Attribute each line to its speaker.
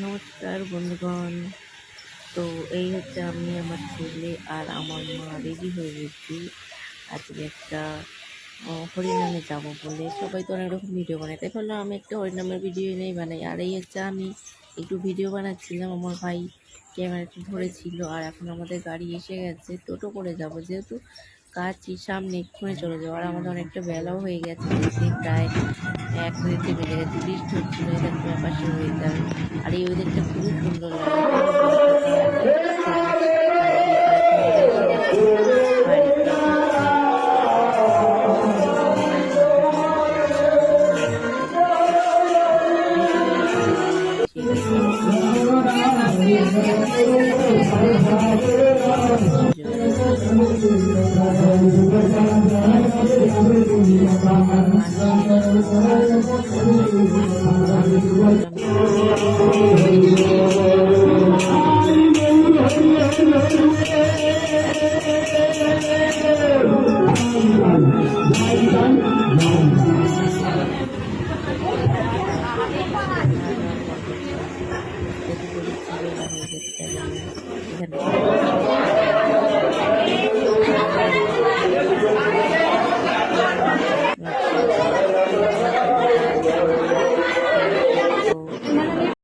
Speaker 1: নমস্কার বন্ধুগণ। তো এই হচ্ছে আমি, আমার ছেলে আর আমার মা রেডি হয়ে গেছি আজকে একটা হরিনামে যাবো বলে। সবাই তো অনেক রকম ভিডিও বানায়, তাই ভাবলাম আমি একটা হরিনামের ভিডিও নেই বানাই। আর এই হচ্ছে আমি একটু ভিডিও বানাচ্ছিলাম, আমার ভাই ক্যামেরাটা ধরেছিল। আর এখন আমাদের গাড়ি এসে গেছে, টোটো করে যাব যেহেতু কাছে সামনে, এক্ষুনি চলে যাবো। আর আমাদের অনেকটা বেলাও হয়ে গেছে, প্রায় 1 মিনিটে বেজে গেছে। বৃষ্টি হচ্ছিল, এদের পাশে হয়ে যাবে। আর এই ওয়েদারটা খুবই সুন্দর লাগে।